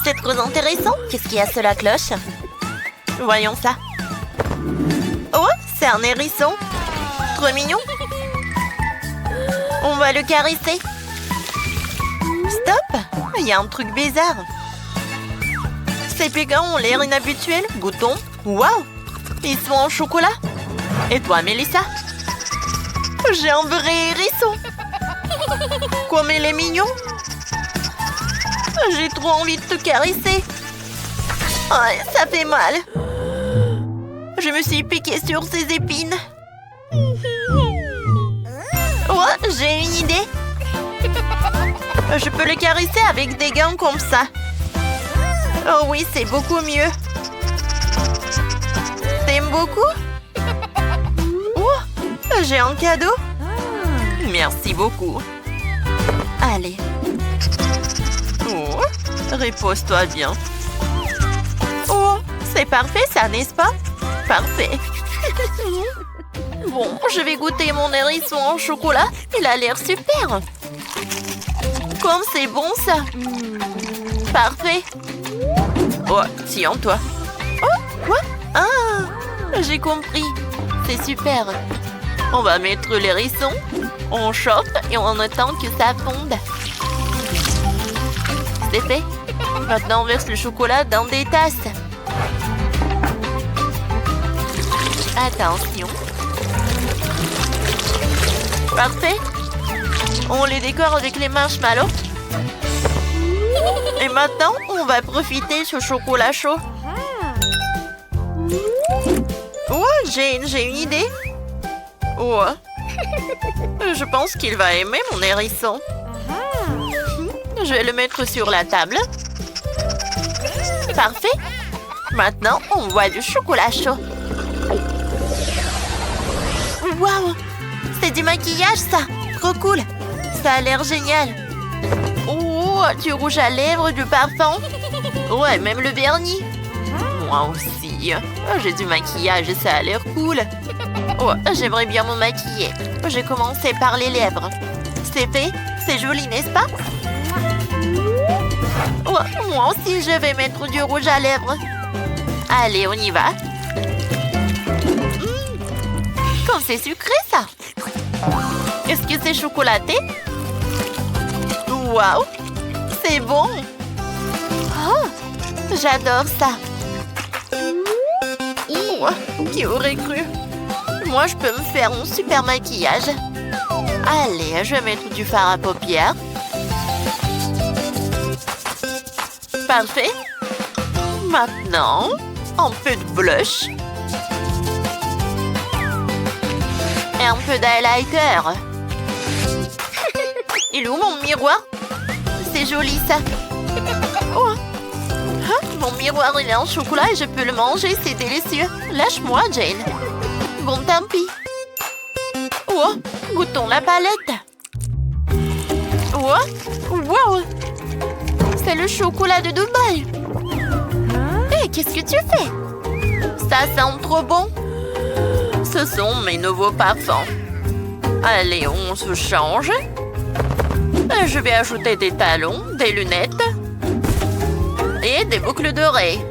C'est trop intéressant. Qu'est-ce qu'il y a sur la cloche? Voyons ça. Oh, c'est un hérisson. Trop mignon. On va le caresser. Stop! Il y a un truc bizarre. Ces pécans ont l'air inhabituels. Goûtons. Waouh! Ils sont en chocolat. Et toi, Mélissa? J'ai un vrai hérisson. Comme il est mignon. J'ai trop envie de te caresser. Oh, ça fait mal. Je me suis piquée sur ces épines. Oh, j'ai une idée. Je peux le caresser avec des gants comme ça. Oh oui, c'est beaucoup mieux. T'aimes beaucoup? Oh, j'ai un cadeau. Merci beaucoup. Allez. Oh, repose-toi bien. Oh, c'est parfait ça, n'est-ce pas? Parfait. Bon, je vais goûter mon hérisson en chocolat. Il a l'air super. Comme c'est bon ça. Parfait. Oh, tiens-toi. Oh, quoi? Ah, j'ai compris. C'est super. On va mettre l'hérisson. On chauffe et on attend que ça fonde. C'est fait. Maintenant, on verse le chocolat dans des tasses. Attention. Parfait. On les décore avec les marshmallows. Et maintenant, on va profiter ce chocolat chaud. Oh, j'ai une idée. Oh. Je pense qu'il va aimer mon hérisson. Je vais le mettre sur la table. Parfait. Maintenant, on voit du chocolat chaud. Waouh! C'est du maquillage, ça! Trop cool! Ça a l'air génial! Oh, du rouge à lèvres, du parfum! Ouais, même le vernis! Moi aussi! J'ai du maquillage et ça a l'air cool! Oh, j'aimerais bien me maquiller! J'ai commencé par les lèvres. C'est fait? C'est joli, n'est-ce pas? Oh, moi aussi, je vais mettre du rouge à lèvres! Allez, on y va! Comme c'est sucré, ça! Est-ce que c'est chocolaté? Waouh! C'est bon! Oh! J'adore ça! Oh, qui aurait cru? Moi, je peux me faire un super maquillage. Allez, je vais mettre du fard à paupières. Parfait! Maintenant, un peu de blush. Et un peu d'highlighter. Il est où mon miroir? C'est joli ça. Oh. Hein? Mon miroir il est en chocolat et je peux le manger, c'est délicieux. Lâche-moi, Jane. Bon, tant pis. Oh, goûtons la palette. Oh, wow. C'est le chocolat de Dubaï. Hé, qu'est-ce que tu fais? Ça sent trop bon. Ce sont mes nouveaux parfums. Allez, on se change. Je vais ajouter des talons, des lunettes et des boucles d'oreilles.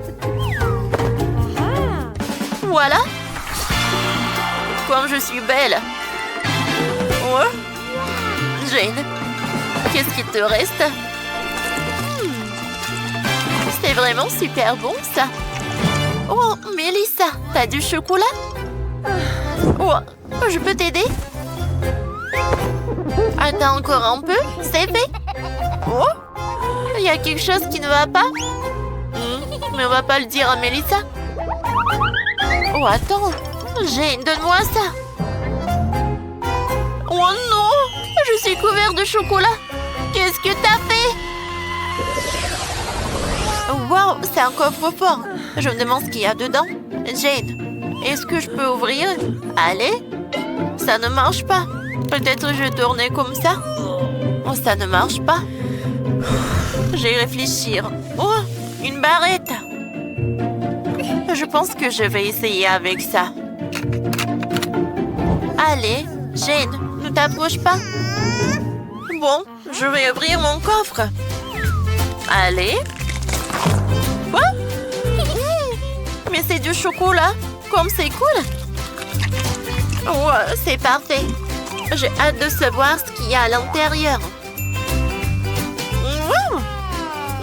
Voilà. Comme je suis belle. Ouais. Jane, qu'est-ce qu'il te reste? C'est vraiment super bon, ça. Oh, Mélissa, t'as du chocolat? Oh, je peux t'aider? Attends encore un peu, c'est fait. Oh, il y a quelque chose qui ne va pas. Mais on va pas le dire à Mélissa. Oh, attends. Jane, donne-moi ça. Oh non, je suis couvert de chocolat. Qu'est-ce que t'as fait? Wow, c'est un coffre-fort. Je me demande ce qu'il y a dedans. Jane, est-ce que je peux ouvrir? Allez. Ça ne marche pas. Peut-être je vais tourner comme ça. Oh, ça ne marche pas. Je vais réfléchir. Oh, une barrette. Je pense que je vais essayer avec ça. Allez, Jane, ne t'approche pas. Bon, je vais ouvrir mon coffre. Allez. Quoi? Mais c'est du chocolat. Comme c'est cool. Ouais, c'est parfait. J'ai hâte de savoir ce qu'il y a à l'intérieur. Wow!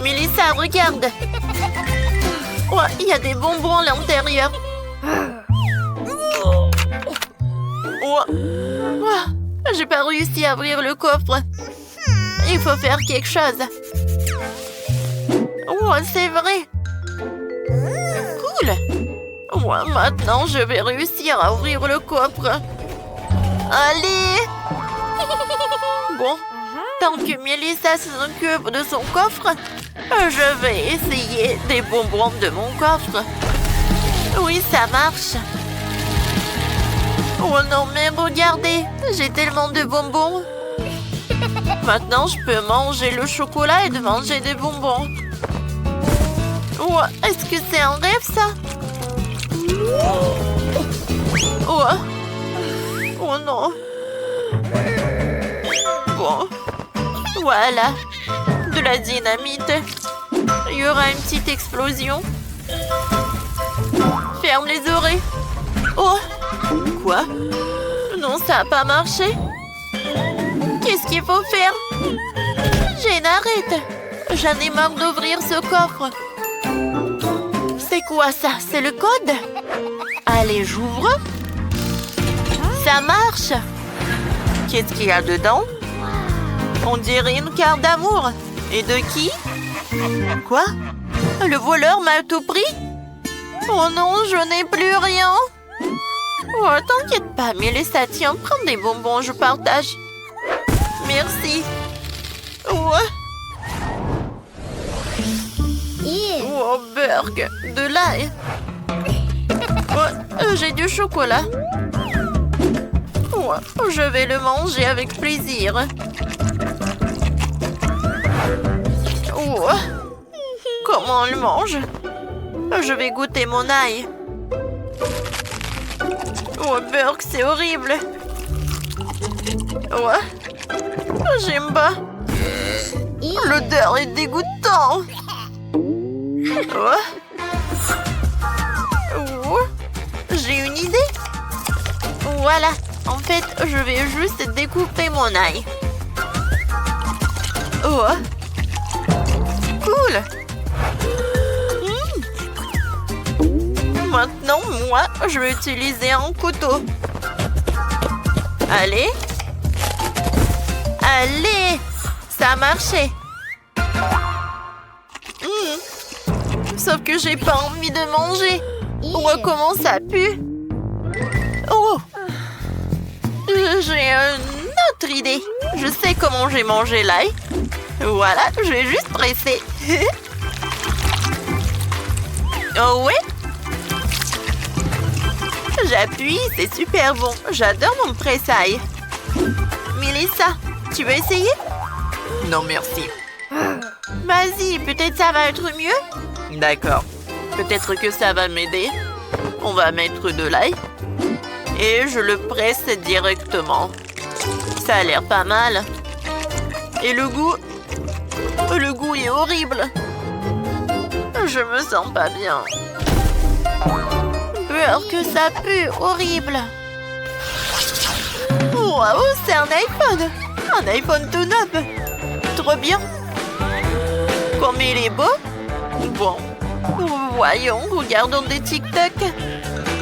Melissa, regarde. Ouais, il y a des bonbons à l'intérieur. Ouais. J'ai pas réussi à ouvrir le coffre. Il faut faire quelque chose. Ouais, c'est vrai. Cool. Ouais, maintenant, je vais réussir à ouvrir le coffre. Allez! Bon, tant que Melissa s'occupe de son coffre, je vais essayer des bonbons de mon coffre. Oui, ça marche. Oh non, mais regardez, j'ai tellement de bonbons. Maintenant, je peux manger le chocolat et de manger des bonbons. Oh, est-ce que c'est un rêve, ça? Oh. Oh non. Bon. Voilà. De la dynamite. Il y aura une petite explosion. Ferme les oreilles. Oh. Quoi? Non, ça n'a pas marché. Qu'est-ce qu'il faut faire? Jane, arrête. J'en ai marre d'ouvrir ce coffre. C'est quoi ça? C'est le code? Allez, j'ouvre. Ça marche. Qu'est-ce qu'il y a dedans? On dirait une carte d'amour. Et de qui? Quoi? Le voleur m'a tout pris? Oh non, je n'ai plus rien. Oh, t'inquiète pas, Melissa, tiens, prends des bonbons, je partage. Merci. Ouais. Oh, burg, de l'ail. Oh, j'ai du chocolat. Oh, je vais le manger avec plaisir. Oh, comment on le mange? Je vais goûter mon ail. Oh, burg, c'est horrible. Ouais. J'aime pas. L'odeur est dégoûtante. Ouais. Oh. J'ai une idée. Voilà. En fait, je vais juste découper mon ail. Oh. Cool. Maintenant, moi, je vais utiliser un couteau. Allez. Allez. Ça a marché. Sauf que j'ai pas envie de manger. Oh, comment ça pue. Oh. J'ai une autre idée. Je sais comment j'ai mangé l'ail. Voilà, je vais juste presser. Oh ouais. J'appuie, c'est super bon. J'adore mon presse-ail. Melissa, tu veux essayer? Non, merci. Vas-y, peut-être ça va être mieux. D'accord. Peut-être que ça va m'aider. On va mettre de l'ail. Et je le presse directement. Ça a l'air pas mal. Et le goût? Le goût est horrible. Je me sens pas bien. Peur que ça pue, horrible. Waouh, c'est un iPhone. Un iPhone tout neuf. Trop bien. Comme il est beau. Bon. Voyons, regardons des TikTok.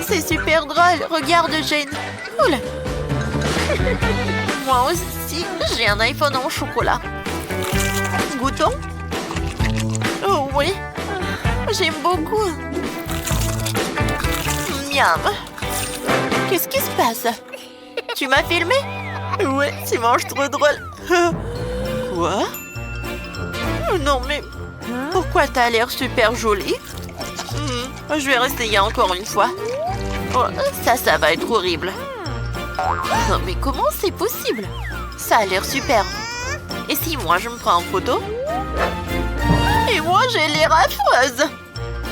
C'est super drôle. Regarde, Jane. Cool. Moi aussi, j'ai un iPhone en chocolat. Goûtons. Oh oui. J'aime beaucoup. Miam. Qu'est-ce qui se passe? Tu m'as filmé? Ouais, tu manges trop drôle. Quoi? Non, mais pourquoi t'as l'air super jolie? Je vais réessayer encore une fois. Oh, ça va être horrible. Non, mais comment c'est possible? Ça a l'air super. Et si moi, je me prends en photo? Et moi, j'ai l'air affreuse.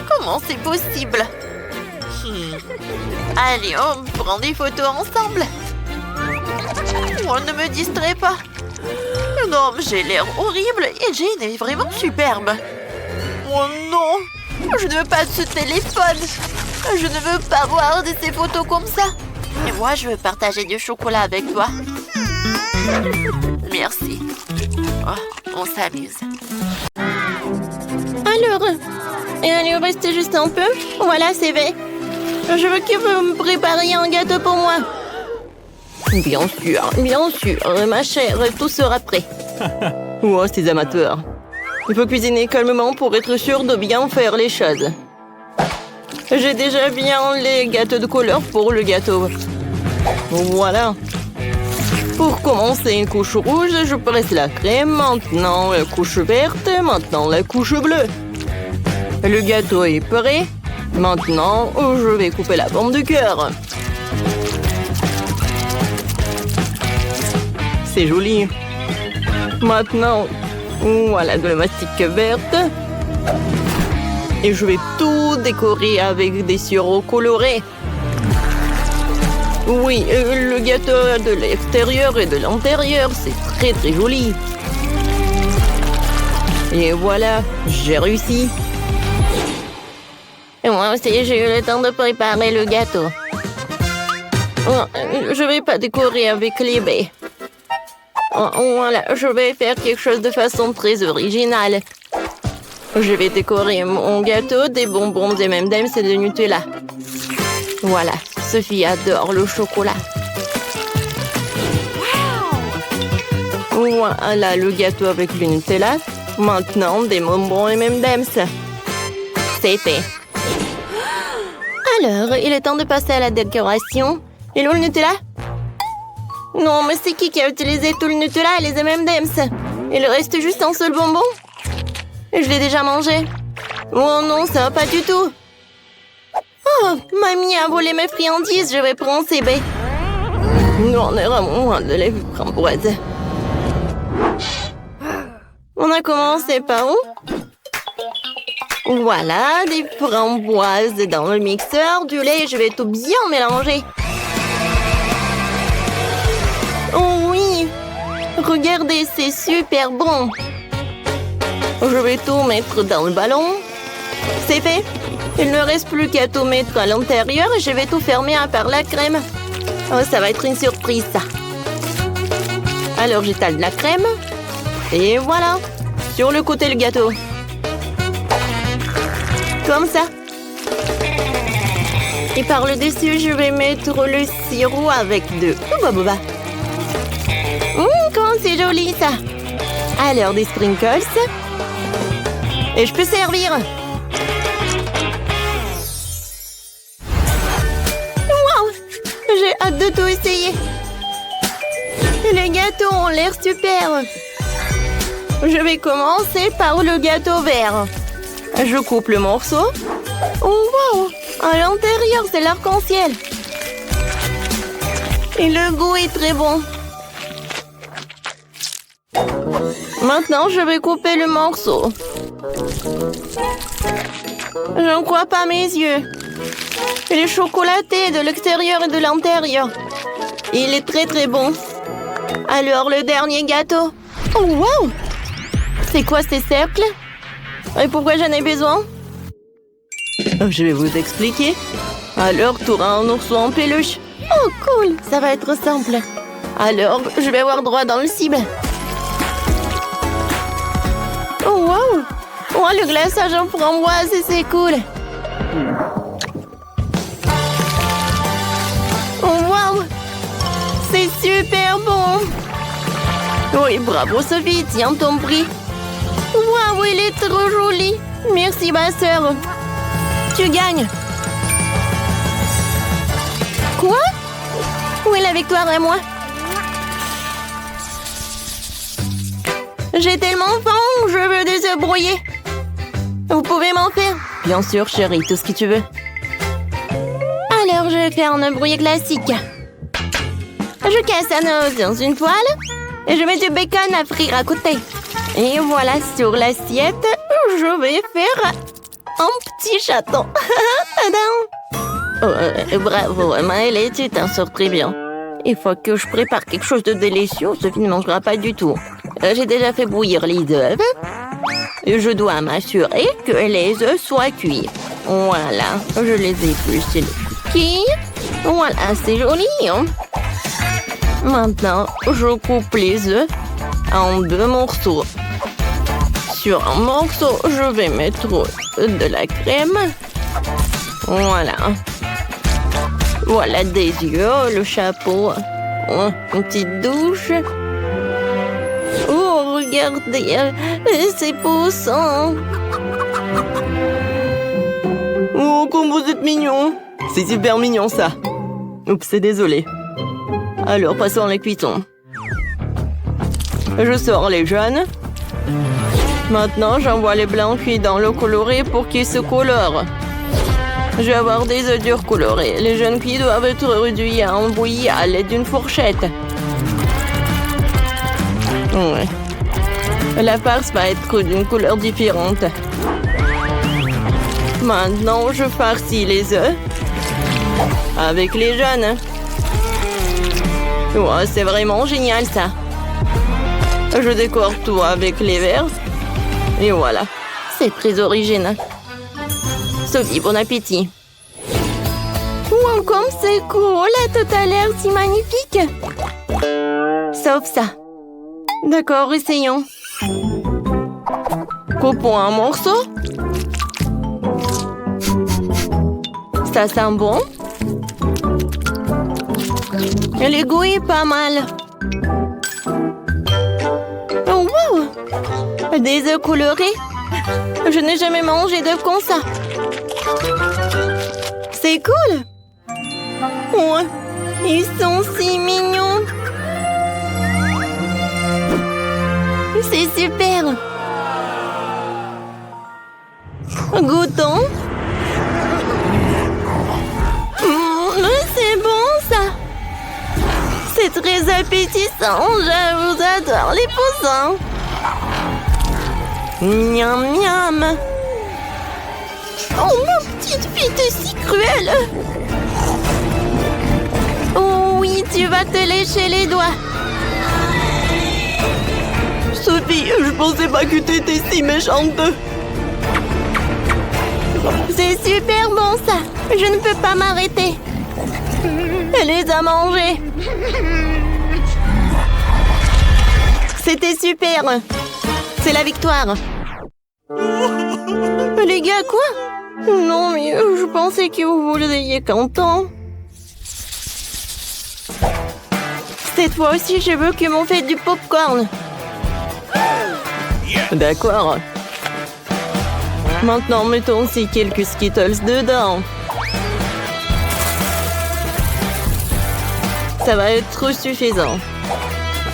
Comment c'est possible? Allez, on prend des photos ensemble. On ne me distrait pas. Non, j'ai l'air horrible et Jane est vraiment superbe. Oh non! Je ne veux pas de ce téléphone. Je ne veux pas voir de ces photos comme ça. Et moi, je veux partager du chocolat avec toi. Merci. Oh, on s'amuse. Alors, il reste juste un peu. Voilà, c'est fait. Je veux que vous me prépariez un gâteau pour moi. Bien sûr, ma chère, tout sera prêt. Oh, ces amateurs. Il faut cuisiner calmement pour être sûr de bien faire les choses. J'ai déjà bien les gâteaux de couleur pour le gâteau. Voilà. Pour commencer une couche rouge, je presse la crème. Maintenant, la couche verte. Maintenant, la couche bleue. Le gâteau est prêt. Maintenant, je vais couper la forme du cœur. C'est joli. Maintenant, voilà de la mastic verte. Et je vais tout décorer avec des sirops colorés. Oui, le gâteau de l'extérieur et de l'intérieur, c'est très très joli. Et voilà, j'ai réussi. Et moi aussi, j'ai eu le temps de préparer le gâteau. Oh, je vais pas décorer avec les baies. Oh, voilà, je vais faire quelque chose de façon très originale. Je vais décorer mon gâteau des bonbons des M&M's et de Nutella. Voilà, Sophie adore le chocolat. Voilà le gâteau avec le Nutella. Maintenant, des bonbons M&M's. C'est fait. Alors, il est temps de passer à la décoration. Et le Nutella? Non, mais c'est qui a utilisé tout le Nutella et les M&M's? Il reste juste un seul bonbon? Je l'ai déjà mangé. Oh non, ça va pas du tout. Oh, mamie a volé mes friandises, je vais prendre ces baies. On est vraiment loin de les framboises. On a commencé par où? Voilà, des framboises dans le mixeur, du lait, je vais tout bien mélanger. Oh oui, regardez, c'est super bon. Je vais tout mettre dans le ballon. C'est fait. Il ne reste plus qu'à tout mettre à l'intérieur et je vais tout fermer à part la crème. Oh, ça va être une surprise, ça. Alors, j'étale de la crème. Et voilà. Sur le côté, le gâteau. Comme ça. Et par le dessus, je vais mettre le sirop avec de Ouba. Comment c'est joli, ça. Alors, des sprinkles. Et je peux servir. Wow! J'ai hâte de tout essayer. Les gâteaux ont l'air super. Je vais commencer par le gâteau vert. Je coupe le morceau. Oh, wow! À l'intérieur, c'est l'arc-en-ciel. Et le goût est très bon. Maintenant, je vais couper le morceau. Je ne crois pas mes yeux. Il est chocolaté de l'extérieur et de l'intérieur. Il est très très bon. Alors, le dernier gâteau. Oh, wow! C'est quoi ces cercles? Et pourquoi j'en ai besoin? Je vais vous expliquer. Alors, tu auras un ourson en peluche. Oh, cool! Ça va être simple. Alors, je vais avoir droit dans le cible. Oh, wow! Oh, le glaçage en framboise, c'est cool. Oh, wow! C'est super bon. Oui, bravo Sophie, tiens ton prix. Waouh, il est trop joli. Merci ma sœur. Tu gagnes. Quoi? Où est la victoire à moi? J'ai tellement faim, je veux des œufs brouillés. Vous pouvez m'en faire? Bien sûr, chérie, tout ce que tu veux. Alors, je vais faire un œuf brouillé classique. Je casse un œuf dans une poêle et je mets du bacon à frire à côté. Et voilà, sur l'assiette, je vais faire un petit chaton. Tadam! Bravo, Maëlle, tu t'en sors très bien. Il faut que je prépare quelque chose de délicieux, Sophie ne mangera pas du tout. J'ai déjà fait bouillir les œufs. Je dois m'assurer que les œufs soient cuits. Voilà, je les épluche les cookies. Voilà, c'est joli. Maintenant, je coupe les œufs en 2 morceaux. Sur un morceau, je vais mettre de la crème. Voilà. Voilà des yeux, le chapeau. Une petite douche. Oh, regardez, c'est poussant. Oh, comme vous êtes mignon. C'est super mignon, ça. Oups, c'est désolé. Alors, passons à la cuisson. Je sors les jaunes. Maintenant, j'envoie les blancs cuits dans l'eau colorée pour qu'ils se colorent. Je vais avoir des œufs durs colorés. Les jaunes cuits doivent être réduits en bouillie à l'aide d'une fourchette. Ouais. La farce va être d'une couleur différente. Maintenant, je farcis les œufs avec les jaunes. Ouais, c'est vraiment génial, ça. Je décore tout avec les verts. Et voilà. C'est très original. Sophie, bon appétit. Wow, comme c'est cool. Tout a l'air si magnifique. Sauf ça. D'accord, essayons. Coupons un morceau. Ça sent bon. Et le goût est pas mal. Oh, wow! Des œufs colorés. Je n'ai jamais mangé d'œufs comme ça. C'est cool. Ouais, ils sont si mignons. C'est super. Goûtons. C'est bon, ça. C'est très appétissant. Je vous adore les poussins. Miam, miam. Oh, ma petite fille, t'es si cruelle. Oh oui, tu vas te lécher les doigts. Sophie, je pensais pas que t'étais si méchante. C'est super bon, ça. Je ne peux pas m'arrêter. Elle les a mangés. C'était super. C'est la victoire. Les gars, quoi? Non, mais je pensais que vous vouliez content. Cette fois aussi, je veux que m'on fait du popcorn. D'accord. Maintenant, mettons aussi quelques Skittles dedans. Ça va être suffisant.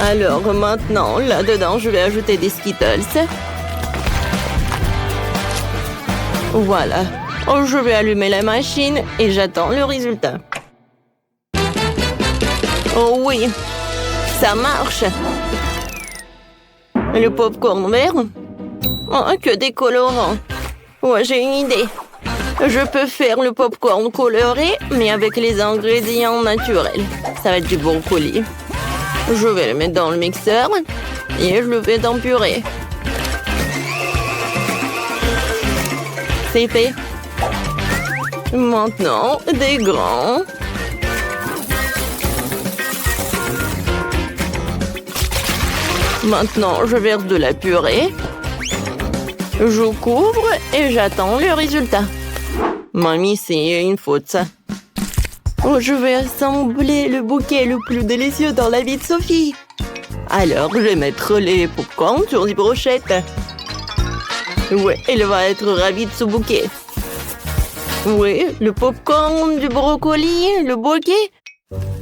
Alors maintenant, là-dedans, je vais ajouter des Skittles. Voilà. Oh, je vais allumer la machine et j'attends le résultat. Oh oui, ça marche. Le popcorn vert? Oh, que des colorants. Ouais, j'ai une idée. Je peux faire le popcorn coloré, mais avec les ingrédients naturels. Ça va être du brocoli. Je vais le mettre dans le mixeur et je le fais en purée. C'est fait. Maintenant, des grands. Maintenant, je verse de la purée. Je couvre et j'attends le résultat. Mamie, c'est une faute, ça. Oh, je vais assembler le bouquet le plus délicieux dans la vie de Sophie. Alors, je vais mettre les popcorn sur des brochettes. Ouais, elle va être ravie de ce bouquet. Ouais, le popcorn, du brocoli, le bouquet.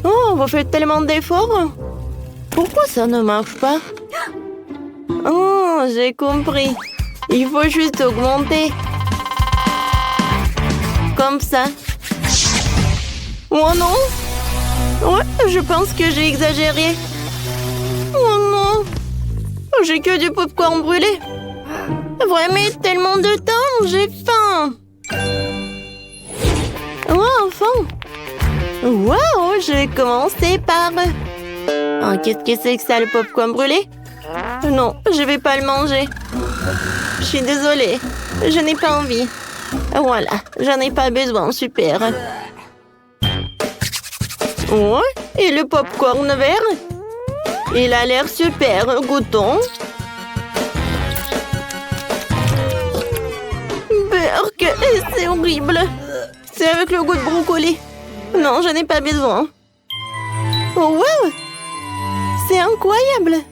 Oh, vous faites tellement d'efforts. Pourquoi ça ne marche pas? Oh, j'ai compris. Il faut juste augmenter. Comme ça. Oh non! Ouais, je pense que j'ai exagéré. Oh non! J'ai que du popcorn brûlé. Vraiment tellement de temps, j'ai faim. Oh, enfin! Wow, je vais commencer par... Oh, qu'est-ce que c'est que ça, le popcorn brûlé? Non, je vais pas le manger. Je suis désolée. Je n'ai pas envie. Voilà, j'en ai pas besoin, super. Oh, et le popcorn vert? Il a l'air super, goûtons. Berk, c'est horrible. C'est avec le goût de brocoli. Non, je n'ai pas besoin. Oh, wow! C'est incroyable!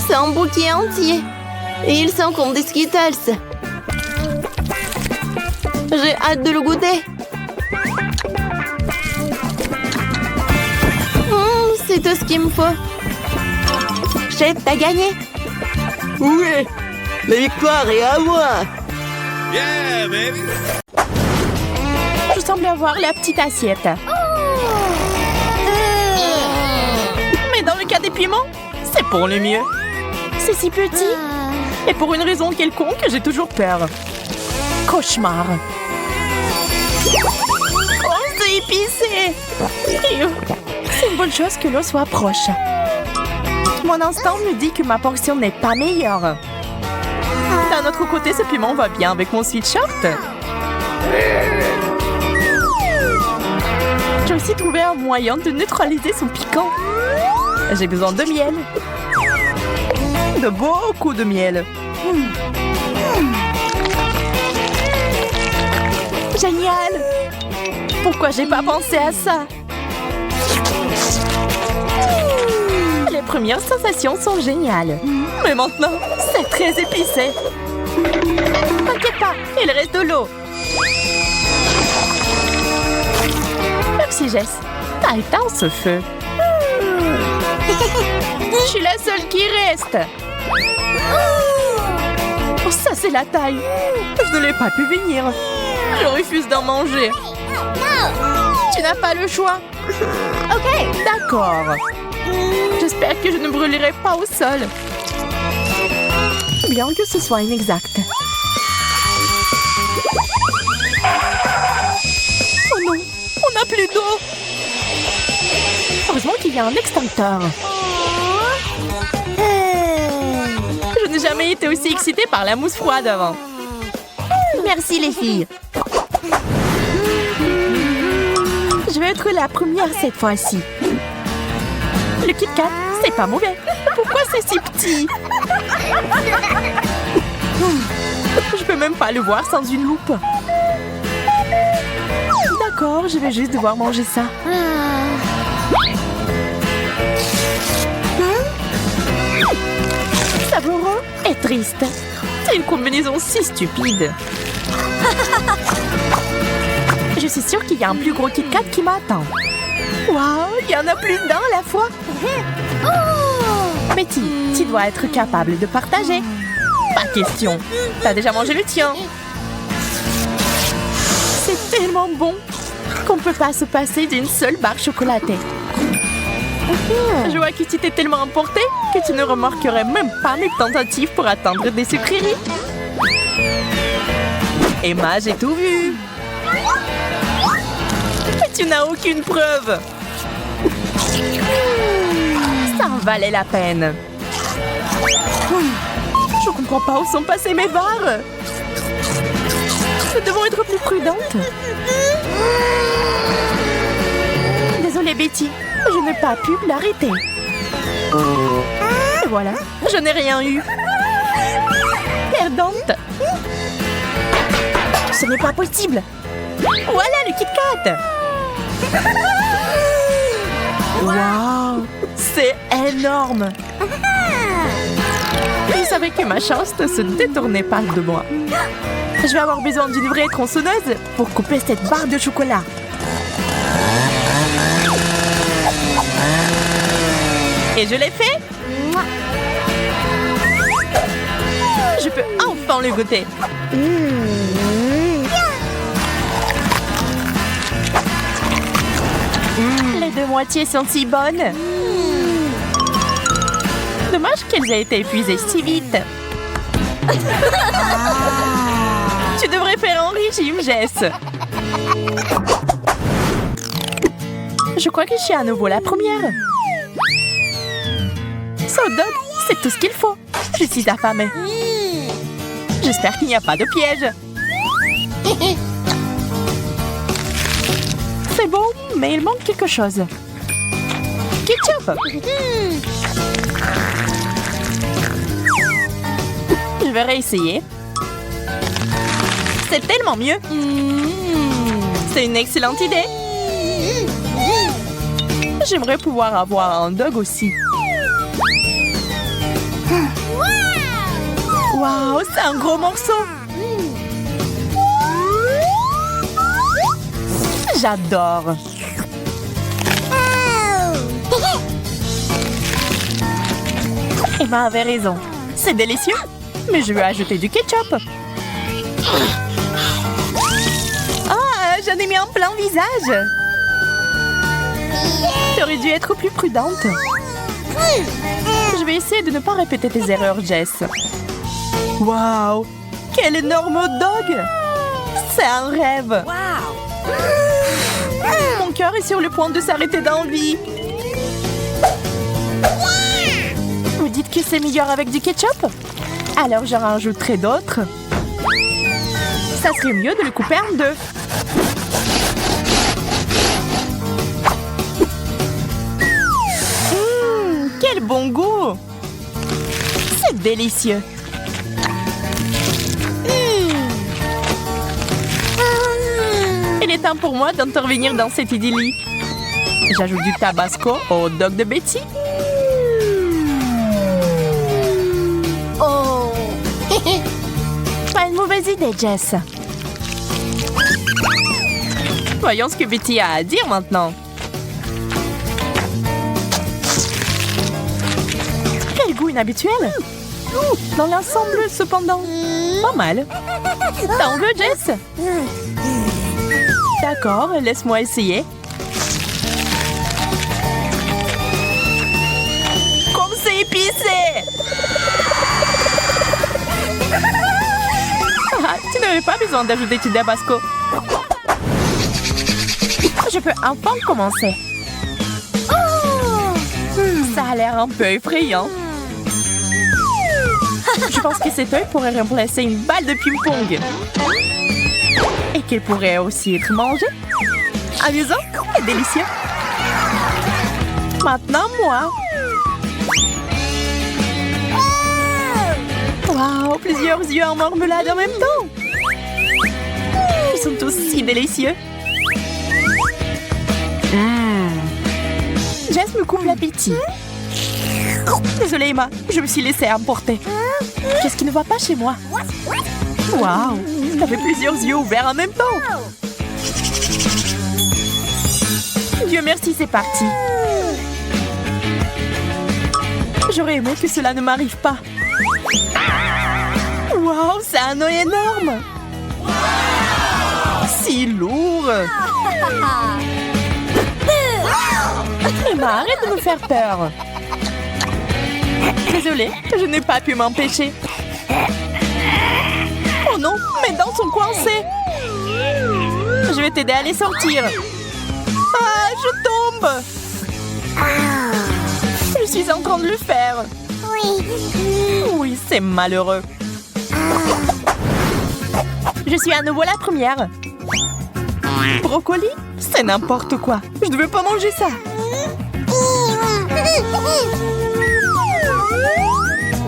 C'est un bouquet entier. Et il sent comme des Skittles. J'ai hâte de le goûter. C'est tout ce qu'il me faut. Chef, t'as gagné. Oui, la victoire est à moi. Yeah, baby! Je semble avoir la petite assiette. Mais dans le cas des piments, c'est pour le mieux. C'est si petit. Et pour une raison quelconque, j'ai toujours peur. Cauchemar. Oh, c'est épicé. C'est une bonne chose que l'eau soit proche. Mon instinct me dit que ma portion n'est pas meilleure. D'un autre côté, ce piment va bien avec mon sweatshirt. J'ai aussi trouvé un moyen de neutraliser son piquant. J'ai besoin de miel. De beaucoup de miel. Génial! Pourquoi j'ai pas pensé à ça? Les premières sensations sont géniales. Mais maintenant, c'est très épicé. T'inquiète pas, il reste de l'eau. Merci Jess, t'as éteint ce feu. Je suis la seule qui reste. Oh, ça c'est la taille. Je ne l'ai pas pu venir. Je refuse d'en manger. Tu n'as pas le choix. Ok, d'accord. J'espère que je ne brûlerai pas au sol. Bien que ce soit inexact. Oh non, on n'a plus d'eau. Heureusement qu'il y a un extincteur. Je n'ai jamais été aussi excitée par la mousse froide avant. Merci les filles. Je vais être la première cette fois-ci. Le Kit Kat, c'est pas mauvais. Pourquoi c'est si petit? Je peux même pas le voir sans une loupe. D'accord, je vais juste devoir manger ça. Savoureux et triste. C'est une combinaison si stupide. Je suis sûre qu'il y a un plus gros Kit Kat qui m'attend. Waouh, il y en a plus d'un à la fois. Mais tu dois être capable de partager. Pas question. T'as déjà mangé le tien. C'est tellement bon qu'on ne peut pas se passer d'une seule barre chocolatée. Je vois que tu t'es tellement emporté que tu ne remarquerais même pas mes tentatives pour atteindre des sucreries. Emma, j'ai tout vu. Mais tu n'as aucune preuve. Ça en valait la peine. Je comprends pas où sont passées mes barres. Nous devons être plus prudentes. Désolée Betty, je n'ai pas pu l'arrêter. Et voilà, je n'ai rien eu. Perdante. Ce n'est pas possible. Voilà le Kit Kat. Waouh, c'est énorme. Je savais que ma chance ne se détournait pas de moi. Je vais avoir besoin d'une vraie tronçonneuse pour couper cette barre de chocolat. Et je l'ai fait. Je peux enfin le goûter. Les deux moitiés sont si bonnes. Dommage qu'elles aient été épuisées si vite. Tu devrais faire un régime, Jess. Je crois que je suis à nouveau la première. So Dog, c'est tout ce qu'il faut. Je suis affamée. J'espère qu'il n'y a pas de piège. C'est bon, mais il manque quelque chose. Ketchup. Je vais réessayer. C'est tellement mieux. C'est une excellente idée. J'aimerais pouvoir avoir un dog aussi. Waouh, c'est un gros morceau. J'adore. Emma avait raison. C'est délicieux. Mais je vais ajouter du ketchup. Ah, j'en ai mis en plein visage. J'aurais dû être plus prudente. Je vais essayer de ne pas répéter tes erreurs, Jess. Waouh! Quel énorme hot dog! C'est un rêve! Mon cœur est sur le point de s'arrêter d'envie. Vous dites que c'est meilleur avec du ketchup? Alors j'en rajouterai d'autres. Ça serait mieux de le couper en deux. Quel bon goût! C'est délicieux! Il est temps pour moi d'intervenir dans cette idyllie. J'ajoute du tabasco au hot dog de Betty. Oh. Pas une mauvaise idée, Jess. Voyons ce que Betty a à dire maintenant. Quel goût inhabituel! Dans l'ensemble, cependant, pas mal. T'en veux, Jess? D'accord, laisse-moi essayer. Comme c'est épicé! Ah, tu n'avais pas besoin d'ajouter du tabasco. Je peux enfin commencer. Ça a l'air un peu effrayant. Je pense que cet œil pourrait remplacer une balle de ping-pong. Et qu'il pourrait aussi être mangé. Amusant et délicieux. Maintenant, moi. Waouh, plusieurs yeux en marmelade en même temps. Ils sont tous si délicieux. Jess me coupe l'appétit. Désolée, Emma, je me suis laissée emporter. Qu'est-ce qui ne va pas chez moi? Waouh, t'avais plusieurs yeux ouverts en même temps. Dieu merci, c'est parti. J'aurais aimé que cela ne m'arrive pas. Waouh, c'est un œil énorme. Si lourd. Emma, arrête de me faire peur. Désolée, je n'ai pas pu m'empêcher. Oh non, mes dents sont coincées. Je vais t'aider à les sortir. Ah, je tombe. Je suis en train de le faire. Oui, c'est malheureux. Je suis à nouveau la première. Brocoli? C'est n'importe quoi. Je ne veux pas manger ça.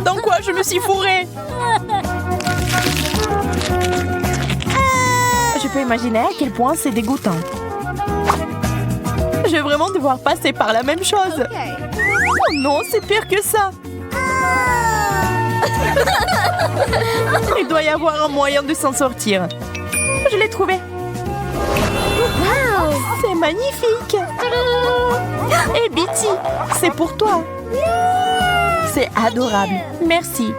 Dans quoi je me suis fourrée? Je peux imaginer à quel point c'est dégoûtant. Je vais vraiment devoir passer par la même chose. Oh non, c'est pire que ça. Il doit y avoir un moyen de s'en sortir. Je l'ai trouvé. C'est magnifique. Et Betty, c'est pour toi. C'est adorable. Merci.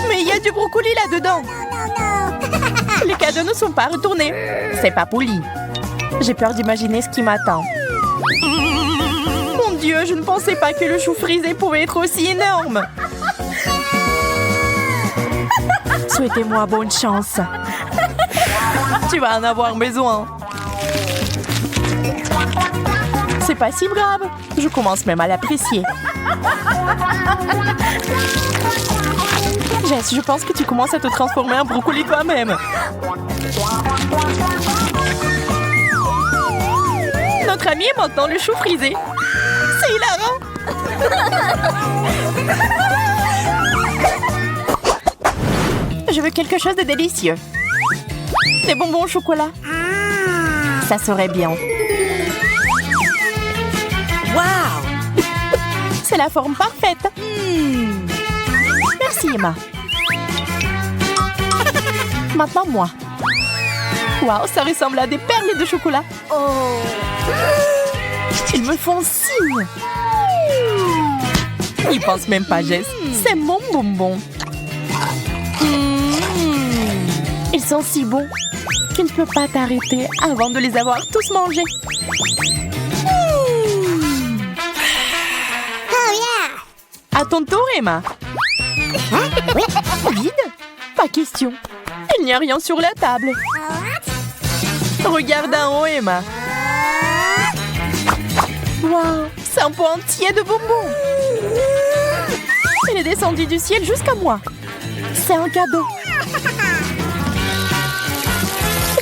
Mais il y a du brocoli là-dedans. Les cadeaux ne sont pas retournés. C'est pas poli. J'ai peur d'imaginer ce qui m'attend. Mon Dieu, je ne pensais pas que le chou frisé pouvait être aussi énorme. Souhaitez-moi bonne chance. Tu vas en avoir besoin. C'est pas si grave. Je commence même à l'apprécier. Jess, je pense que tu commences à te transformer en brocoli toi-même. Notre ami est maintenant le chou frisé. C'est hilarant. Je veux quelque chose de délicieux. Des bonbons au chocolat. Ça serait bien. Waouh! C'est la forme parfaite. Merci, Emma. Maintenant, moi. Waouh, ça ressemble à des perles de chocolat. Oh! Ils me font signe. Ils pensent même pas, Jess. C'est mon bonbon. Ils sont si bons. Tu ne peux pas t'arrêter avant de les avoir tous mangés. À ton tour, Emma. Vide? Pas question. Il n'y a rien sur la table. Regarde en haut, Emma. Waouh, c'est un pot entier de bonbons. Il est descendu du ciel jusqu'à moi. C'est un cadeau.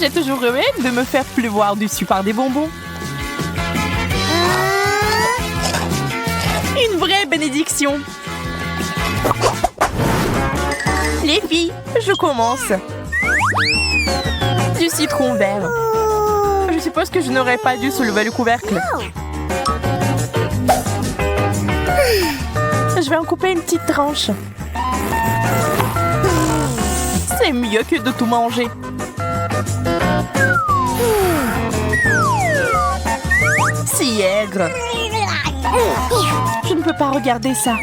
J'ai toujours rêvé de me faire pleuvoir dessus par des bonbons. Une vraie bénédiction. Les filles, je commence. Du citron vert. Je suppose que je n'aurais pas dû soulever le couvercle. Je vais en couper une petite tranche. C'est mieux que de tout manger. Si aigre. Je ne peux pas regarder ça.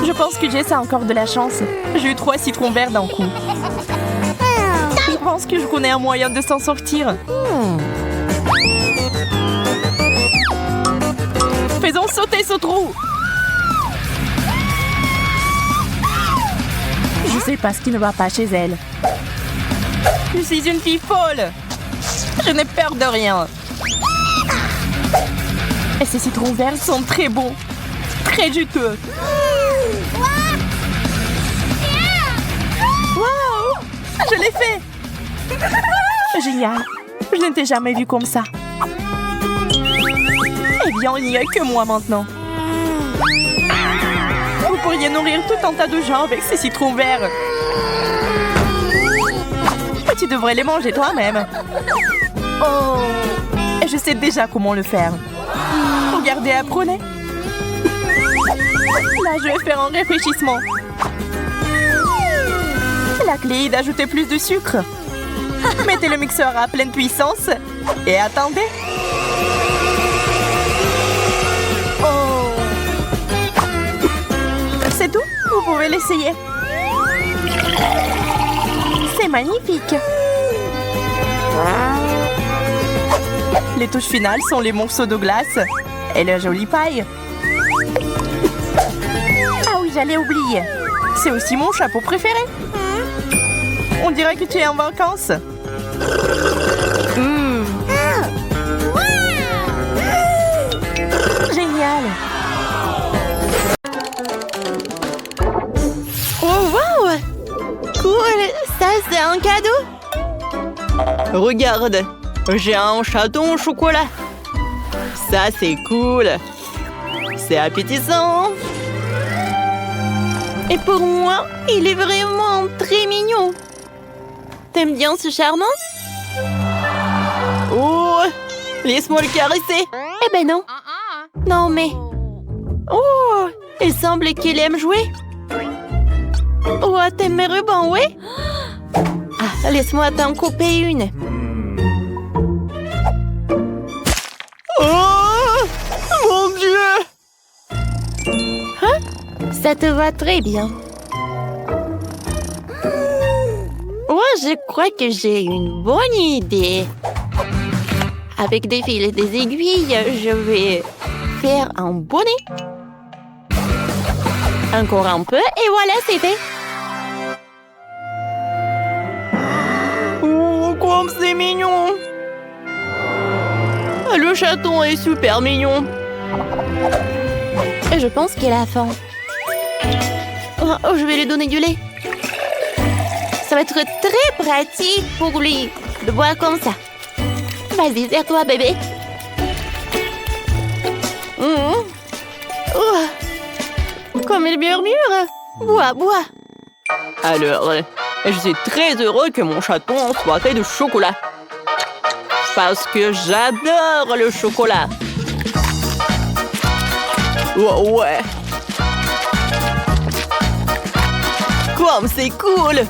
Je pense que Jess a encore de la chance. J'ai eu 3 citrons verts d'un coup. Je pense que je connais un moyen de s'en sortir. Faisons sauter ce trou. Je sais pas ce qui ne va pas chez elle. Je suis une fille folle. Je n'ai peur de rien. Et ces citrons verts sont très bons. Très juteux. Wow! Je l'ai fait! Génial. Je ne t'ai jamais vu comme ça. Eh bien, il n'y a que moi maintenant. Vous pourriez nourrir tout un tas de gens avec ces citrons verts. Tu devrais les manger toi-même. Oh! Et je sais déjà comment le faire. Regardez, apprenez. Là, je vais faire un réfléchissement. La clé est d'ajouter plus de sucre. Mettez le mixeur à pleine puissance et attendez. Oh! C'est tout? Vous pouvez l'essayer. C'est magnifique. Les touches finales sont les morceaux de glace et la jolie paille. Ah oui, j'allais oublier. C'est aussi mon chapeau préféré. On dirait que tu es en vacances. Génial. Oh, wow! Cool! Ça, c'est un cadeau? Regarde, j'ai un chaton au chocolat. Ça, c'est cool. C'est appétissant. Et pour moi, il est vraiment très mignon. T'aimes bien ce charmant? Oh! Laisse-moi le caresser. Eh ben non. Non, mais... Oh! Il semble qu'il aime jouer. Oh, t'aimes mes rubans, oui? Ah, laisse-moi t'en couper une. Oh! Mon Dieu! Hein? Ça te va très bien. Oh, je crois que j'ai une bonne idée. Avec des fils et des aiguilles, je vais faire un bonnet. Encore un peu et voilà, c'est fait. Oh, comme c'est mignon! Le chaton est super mignon. Et je pense qu'il a faim. Oh, je vais lui donner du lait. Ça va être très pratique pour lui de boire comme ça. Vas-y, serre-toi, bébé. Comme il murmure. Bois, bois. Alors, je suis très heureux que mon chaton soit fait de chocolat. Parce que j'adore le chocolat. Oh, ouais. Comme c'est cool.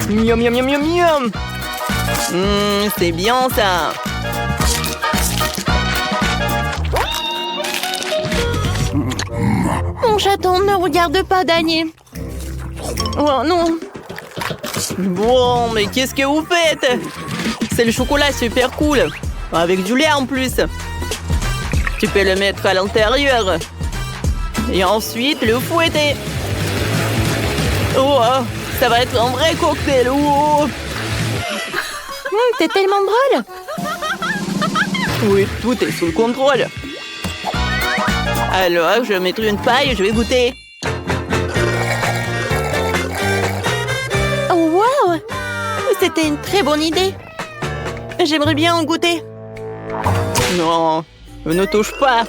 Miam, miam, miam, miam, miam. C'est bien ça. Mon chaton, ne regarde pas, Danny. Oh non. Bon, mais qu'est-ce que vous faites? C'est le chocolat super cool. Avec du lait en plus. Tu peux le mettre à l'intérieur. Et ensuite le fouetter. Oh, ça va être un vrai cocktail. Oh. T'es tellement drôle. Oui, tout est sous le contrôle. Alors, je vais mettre une paille et je vais goûter. Oh, wow. C'était une très bonne idée. J'aimerais bien en goûter. Non, ne touche pas.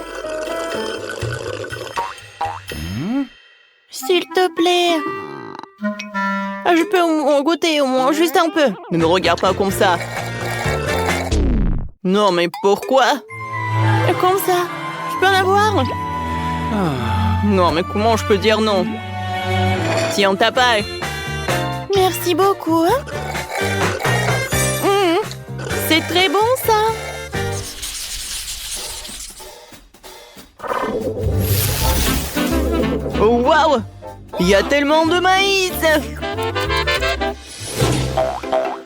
S'il te plaît. Je peux en goûter au moins juste un peu. Ne me regarde pas comme ça. Non, mais pourquoi? Comme ça. Je peux en avoir? Non, mais comment je peux dire non? Tiens ta paille. Merci beaucoup. C'est très bon, ça. Oh, waouh! Il y a tellement de maïs!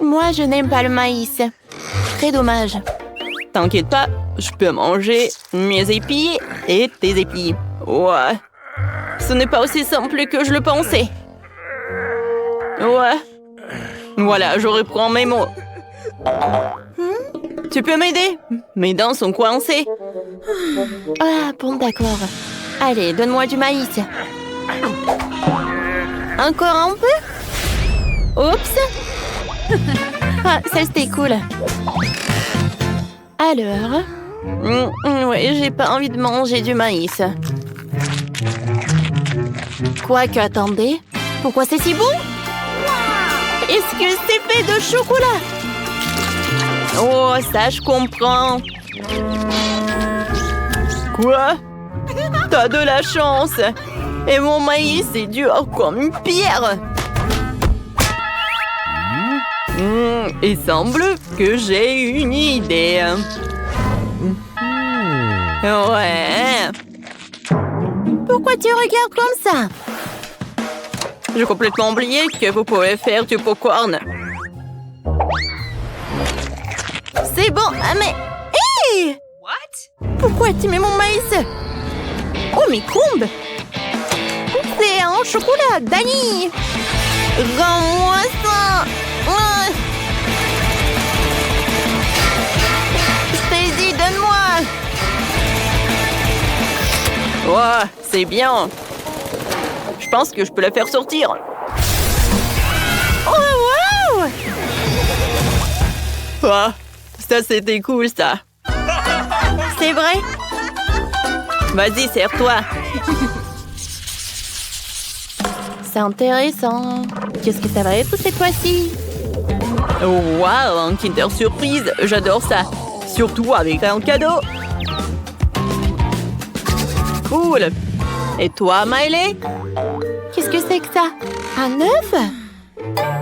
Moi, je n'aime pas le maïs. Très dommage. T'inquiète pas, je peux manger mes épis et tes épis. Ouais. Ce n'est pas aussi simple que je le pensais. Ouais. Voilà, je reprends mes mots. Tu peux m'aider? Mes dents sont coincées. Ah, bon, d'accord. Allez, donne-moi du maïs. Encore un peu? Oups. Ah, ça c'était cool. Alors? Ouais, j'ai pas envie de manger du maïs. Quoique, attendez. Pourquoi c'est si bon? Est-ce que c'est fait de chocolat? Oh, ça je comprends. Quoi? T'as de la chance. Et mon maïs est dur comme une pierre. Il semble que j'ai une idée. Ouais. Pourquoi tu regardes comme ça? J'ai complètement oublié que vous pouvez faire du popcorn. C'est bon, mais... Hé! Pourquoi tu mets mon maïs? Oh, mais combe! C'est un chocolat, Danny! Rends-moi ça! Je t'ai dit, donne-moi! Ouais, c'est bien. Je pense que je peux la faire sortir. Oh, wow! Ah, ça c'était cool, ça. C'est vrai? Vas-y, serre-toi. C'est intéressant. Qu'est-ce que ça va être cette fois-ci? Oh, waouh, un Kinder Surprise. J'adore ça. Surtout avec un cadeau. Cool. Et toi, Miley? Qu'est-ce que c'est que ça? Un œuf?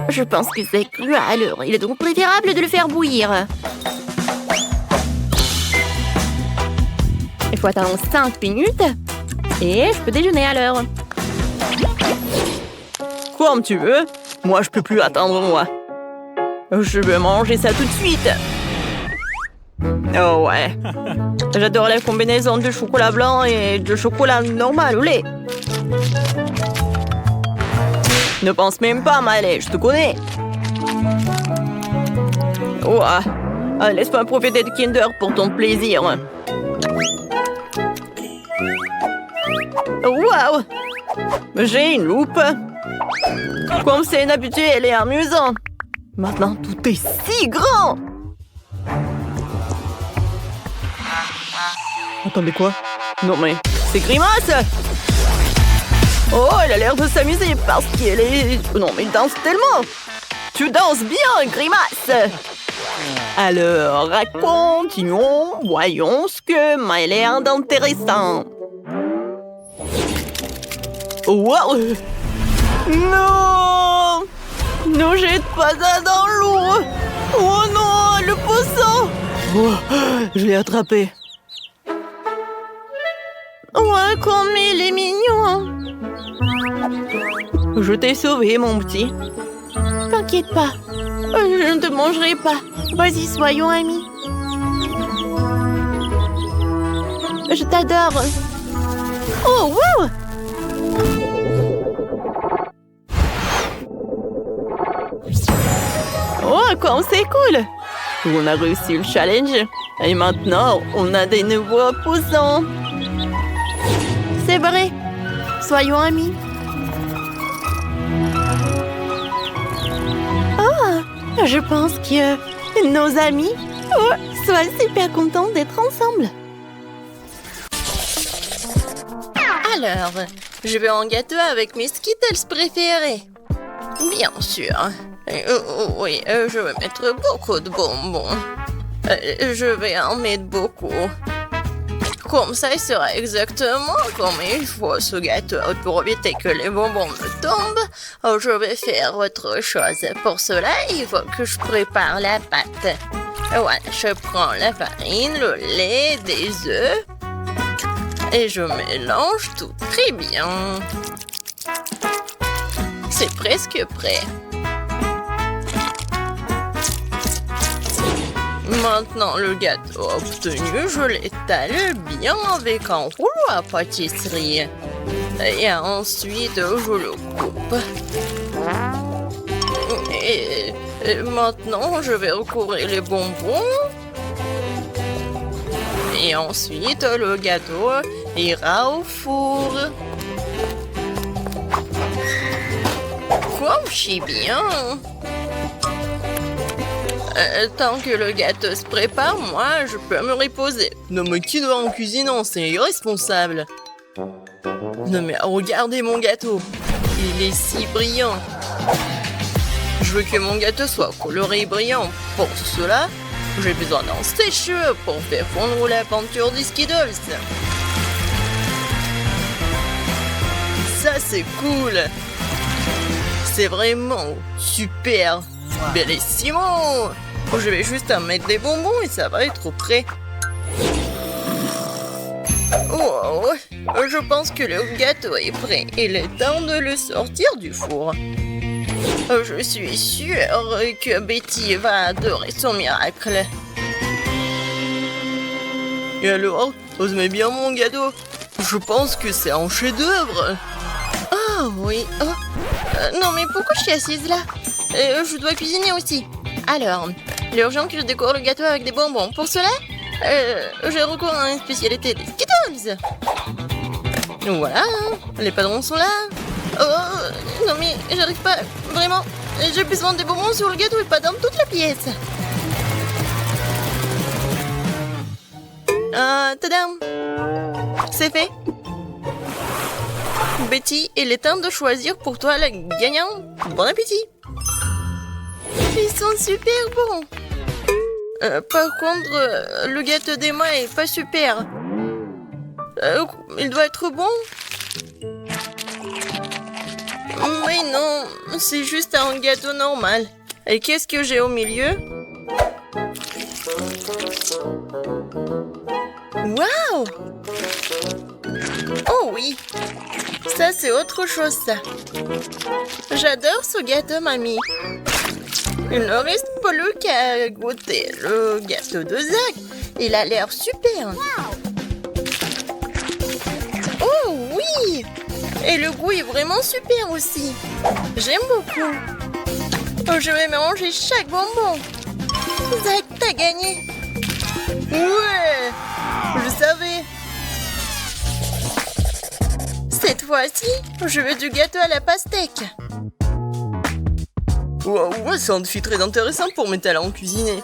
Je pense que c'est cru. Alors, il est donc préférable de le faire bouillir. Il faut attendre 5 minutes. Et je peux déjeuner à l'heure. Comme tu veux. Moi, je peux plus attendre, moi. Je veux manger ça tout de suite. Oh ouais. J'adore la combinaison de chocolat blanc et de chocolat normal au lait. Ne pense même pas, Miley, je te connais. Oh, laisse-moi profiter de Kinder pour ton plaisir. Waouh! J'ai une loupe. Comme c'est inhabituel et amusant. Maintenant, tout est si grand. Attendez, quoi? Non, mais c'est Grimace! Oh, elle a l'air de s'amuser parce qu'elle est... Non, mais elle danse tellement! Tu danses bien, Grimace! Alors, continuons. Voyons ce que m'a l'air d'intéressant. Wow! Non! Ne jette pas ça dans l'eau! Oh non, le poisson! Oh, je l'ai attrapé. Ouais, comme il est mignon. Je t'ai sauvé, mon petit. T'inquiète pas, je ne te mangerai pas. Vas-y, soyons amis. Je t'adore. Oh, wow! Oh, comme c'est cool! On a réussi le challenge. Et maintenant, on a des nouveaux opposants. C'est vrai. Soyons amis. Oh, je pense que nos amis soient super contents d'être ensemble. Alors, je veux un gâteau avec mes Skittles préférés. Bien sûr. Oui, je vais mettre beaucoup de bonbons. Je vais en mettre beaucoup. Comme ça, il sera exactement comme il faut ce gâteau. Pour éviter que les bonbons me tombent, je vais faire autre chose. Pour cela, il faut que je prépare la pâte. Voilà, je prends la farine, le lait, des œufs et je mélange tout très bien. C'est presque prêt. Maintenant, le gâteau obtenu, je l'étale bien avec un rouleau à pâtisserie. Et ensuite, je le coupe. Et maintenant, je vais recouvrir les bonbons. Et ensuite, le gâteau ira au four. Comme je sais bien. Tant que le gâteau se prépare, moi, je peux me reposer. Non, mais qui doit en cuisinant? C'est irresponsable. Non, mais regardez mon gâteau. Il est si brillant. Je veux que mon gâteau soit coloré et brillant. Pour cela, j'ai besoin d'un sèche-cheveux pour faire fondre la peinture des Skittles. Ça, c'est cool. C'est vraiment super. Bellissimo! Je vais juste en mettre des bonbons et ça va être prêt. Wow! Je pense que le gâteau est prêt. Il est temps de le sortir du four. Je suis sûre que Betty va adorer son miracle. Et alors, vous aimez bien mon gâteau? Je pense que c'est un chef-d'œuvre. Ah oui. Non mais pourquoi je suis assise là? Je dois cuisiner aussi. Alors, il est urgent que je décore le gâteau avec des bonbons. Pour cela, j'ai recours à une spécialité des Skittles. Voilà, les padrons sont là. Oh, non mais j'arrive pas, vraiment. J'ai besoin des bonbons sur le gâteau et pas dans toute la pièce. Tadam! C'est fait. Betty, il est temps de choisir pour toi la gagnante. Bon appétit! Ils sont super bons. Par contre, le gâteau d'Emma est pas super. Il doit être bon. Mais non, c'est juste un gâteau normal. Et qu'est-ce que j'ai au milieu? Waouh! Oh oui! Ça, c'est autre chose, ça. J'adore ce gâteau, mamie. Il ne reste plus qu'à goûter le gâteau de Zach. Il a l'air super. Oh oui! Et le goût est vraiment super aussi. J'aime beaucoup. Je vais manger chaque bonbon. Zach, t'as gagné. Ouais! Je savais. Cette fois-ci, je veux du gâteau à la pastèque. Wow, c'est un défi très intéressant pour mes talents cuisinés.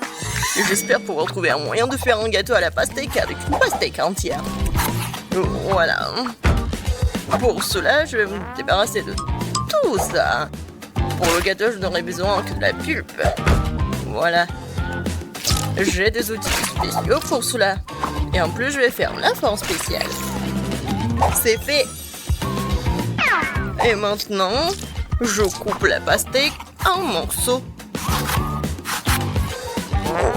Et j'espère pouvoir trouver un moyen de faire un gâteau à la pastèque avec une pastèque entière. Voilà. Pour cela, je vais me débarrasser de tout ça. Pour le gâteau, je n'aurai besoin que de la pulpe. Voilà. J'ai des outils spéciaux pour cela. Et en plus, je vais faire la forme spéciale. C'est fait. Et maintenant, je coupe la pastèque en morceaux.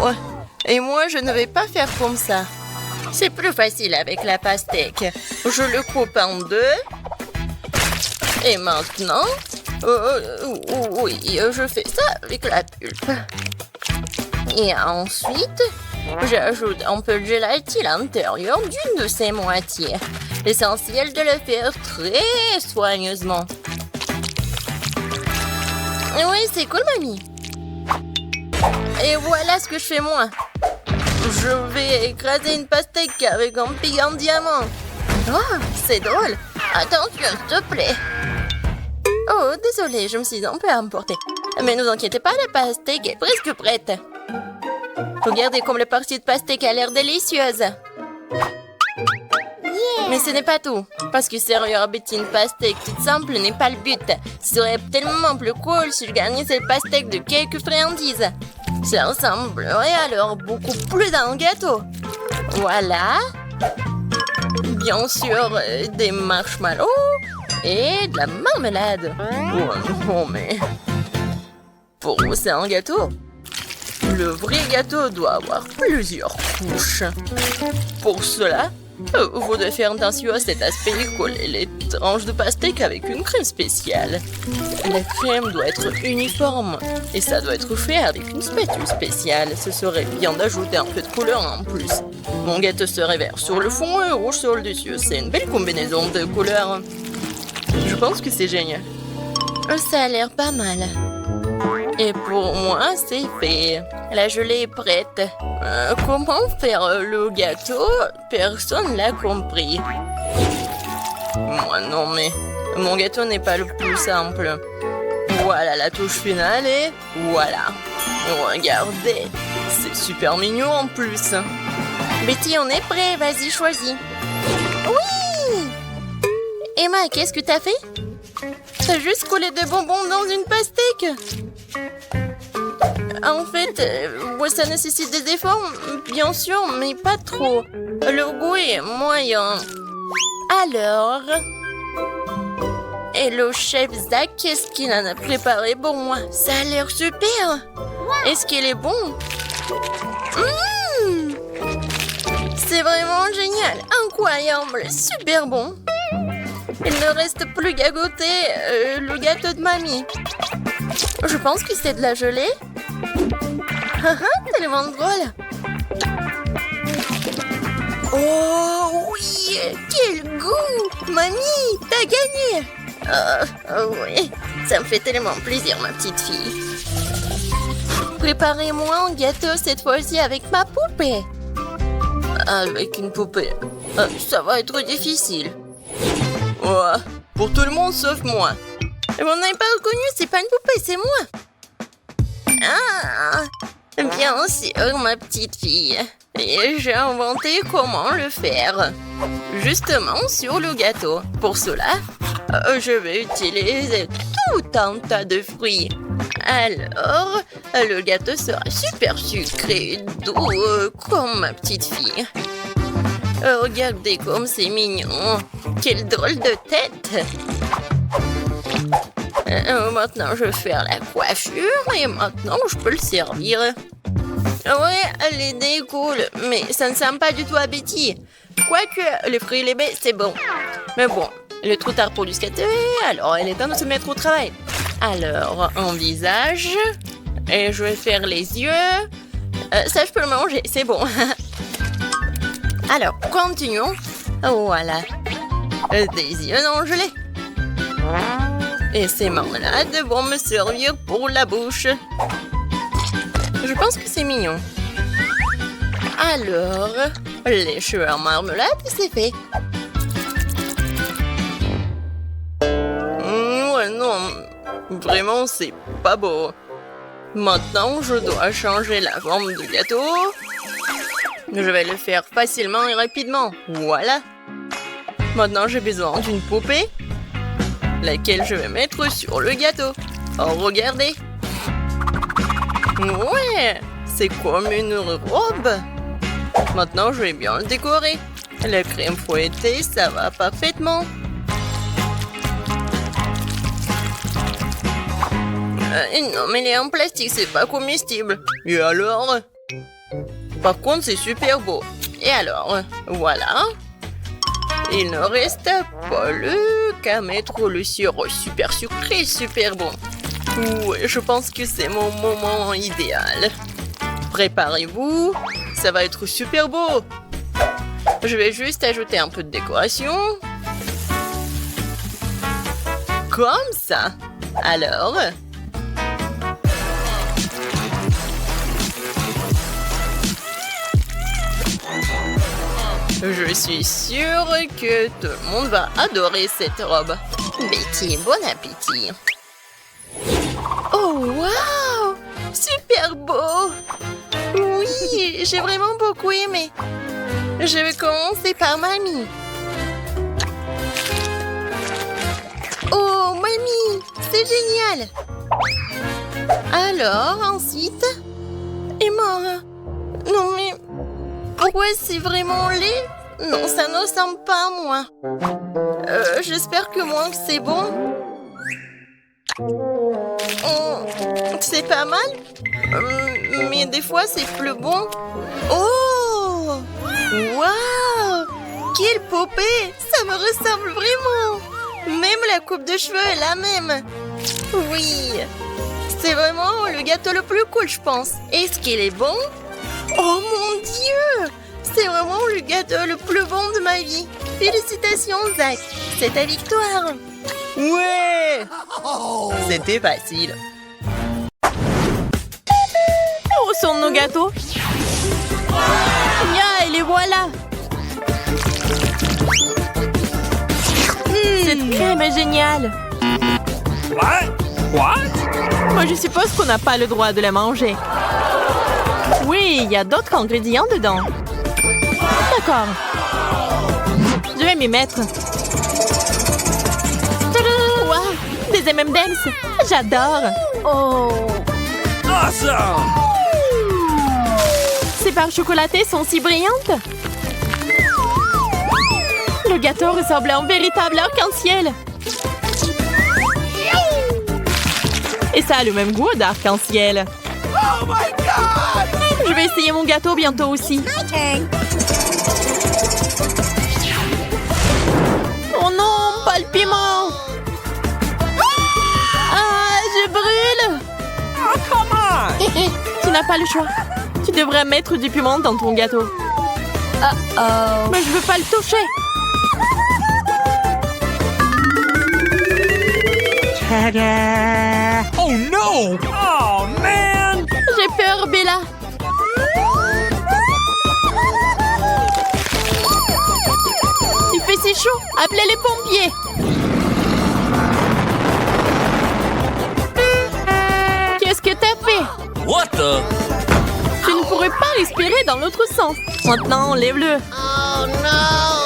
Oh. Et moi, je ne vais pas faire comme ça. C'est plus facile avec la pastèque. Je le coupe en deux. Et maintenant, oui, je fais ça avec la pulpe. Et ensuite, j'ajoute un peu de gélatine à l'intérieur d'une de ces moitiés. L'essentiel de le faire très soigneusement. Oui, c'est cool, mamie. Et voilà ce que je fais moi. Je vais écraser une pastèque avec un pic en diamant. Oh, c'est drôle. Attention, s'il te plaît. Oh, désolé, je me suis un peu emportée. Mais ne vous inquiétez pas, la pastèque est presque prête. Regardez comme la partie de pastèque a l'air délicieuse. Mais ce n'est pas tout. Parce que servir une pastèque toute simple n'est pas le but. Ce serait tellement plus cool si je gagnais cette pastèque de quelques friandises. Ça ressemblerait alors beaucoup plus à un gâteau. Voilà. Bien sûr, des marshmallows et de la marmelade. Oh non, mais... Pour vous, c'est un gâteau. Le vrai gâteau doit avoir plusieurs couches. Pour cela, vous devez faire attention à cet aspect et coller les tranches de pastèque avec une crème spéciale. La crème doit être uniforme et ça doit être fait avec une spatule spéciale. Ce serait bien d'ajouter un peu de couleur en plus. Mon gâteau serait vert sur le fond et rouge sur le dessus. C'est une belle combinaison de couleurs. Je pense que c'est génial. Ça a l'air pas mal. Et pour moi, c'est fait. La gelée est prête. Comment faire le gâteau? Personne l'a compris. Moi non, mais mon gâteau n'est pas le plus simple. Voilà la touche finale et voilà. Regardez, c'est super mignon en plus. Betty, on est prêt, vas-y, choisis. Oui! Emma, qu'est-ce que t'as fait? T'as juste collé des bonbons dans une pastèque. En fait, ça nécessite des efforts, bien sûr, mais pas trop. Le goût est moyen. Alors... Et le chef Zach, qu'est-ce qu'il en a préparé pour moi? Ça a l'air super. Est-ce qu'il est bon? C'est vraiment génial, incroyable, super bon. Il ne reste plus qu'à goûter le gâteau de mamie. Je pense que c'est de la gelée. Tellement drôle. Oh oui, quel goût! Mamie, t'as gagné! Oui, ça me fait tellement plaisir, ma petite fille. Préparez-moi un gâteau cette fois-ci avec ma poupée. Avec une poupée, ça va être difficile. Oh, pour tout le monde sauf moi. Vous n'avez pas reconnu, c'est pas une poupée, c'est moi. Ah, bien sûr, ma petite fille. Et j'ai inventé comment le faire. Justement sur le gâteau. Pour cela, je vais utiliser tout un tas de fruits. Alors, le gâteau sera super sucré, doux, comme ma petite fille. Regardez comme c'est mignon. Quelle drôle de tête. Maintenant, je vais faire la coiffure et maintenant, je peux le servir. Ouais, l'idée est cool, mais ça ne sent pas du tout à Betty. Quoique, les fruits et les baies, c'est bon. Mais bon, il est trop tard pour du skater, alors il est temps de se mettre au travail. Alors, un visage, et je vais faire les yeux. Ça, je peux le manger, c'est bon. Alors, continuons. Voilà. Des yeux en gelée. Et ces marmelades vont me servir pour la bouche. Je pense que c'est mignon. Alors, les cheveux en marmelade, c'est fait. Vraiment, c'est pas beau. Maintenant, je dois changer la forme du gâteau. Je vais le faire facilement et rapidement. Voilà. Maintenant, j'ai besoin d'une poupée, laquelle je vais mettre sur le gâteau. Oh, regardez. Ouais, c'est comme une robe. Maintenant, je vais bien le décorer. La crème fouettée, ça va parfaitement. Non, mais elle est en plastique, c'est pas comestible. Et alors? Par contre, c'est super beau. Et alors? Voilà. Il ne reste pas qu'à mettre le sirop super sucré, super bon. Ouais, je pense que c'est mon moment idéal. Préparez-vous, ça va être super beau. Je vais juste ajouter un peu de décoration. Comme ça. Alors... Je suis sûre que tout le monde va adorer cette robe. Betty, bon appétit. Oh, waouh! Super beau! Oui, j'ai vraiment beaucoup aimé. Je vais commencer par mamie. Oh, mamie, c'est génial! Alors, ensuite... Et moi? Non, mais... Pourquoi c'est vraiment laid? Non, ça ne ressemble pas à moi. J'espère que moi, c'est bon. C'est pas mal. Mais des fois, c'est plus bon. Oh! Waouh! Quelle poupée! Ça me ressemble vraiment. Même la coupe de cheveux est la même. Oui. C'est vraiment le gâteau le plus cool, je pense. Est-ce qu'il est bon? Oh mon Dieu! C'est vraiment le gâteau le plus bon de ma vie. Félicitations, Zach. C'est ta victoire. Ouais! C'était facile. Où sont nos gâteaux? Ya, et les voilà! Cette crème est géniale. What? Moi, je suppose qu'on n'a pas le droit de la manger. Oui, il y a d'autres ingrédients dedans. D'accord. Je vais m'y mettre. Wow, des M&M's. J'adore. Oh. Awesome! Ces barres chocolatées sont si brillantes. Le gâteau ressemble à un véritable arc-en-ciel. Et ça a le même goût d'arc-en-ciel. Oh my God! Je vais essayer mon gâteau bientôt aussi. Oh non, pas le piment. Ah, je brûle. Oh, come on! Tu n'as pas le choix. Tu devrais mettre du piment dans ton gâteau. Uh-oh. Mais je veux pas le toucher. Ta-da! Oh no! Oh man! J'ai peur, Bella. Il fait si chaud. Appelez les pompiers. Qu'est-ce que t'as fait? What the? Tu ne pourrais pas respirer dans l'autre sens. Maintenant, enlève-le. Oh non!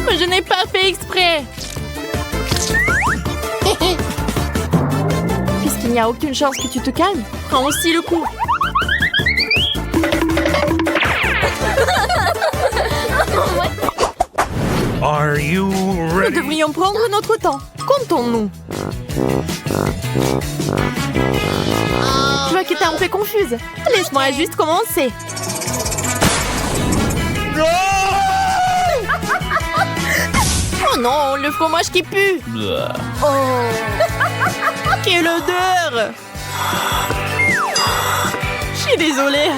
Mais je n'ai pas fait exprès. Puisqu'il n'y a aucune chance que tu te calmes, prends aussi le coup. Are you Nous ready? devrions prendre notre temps. Comptons-nous. Je vois que t'es un peu confuse. Laisse-moi juste commencer. Oh non, le fromage qui pue. Oh. Quelle odeur. Je suis désolée.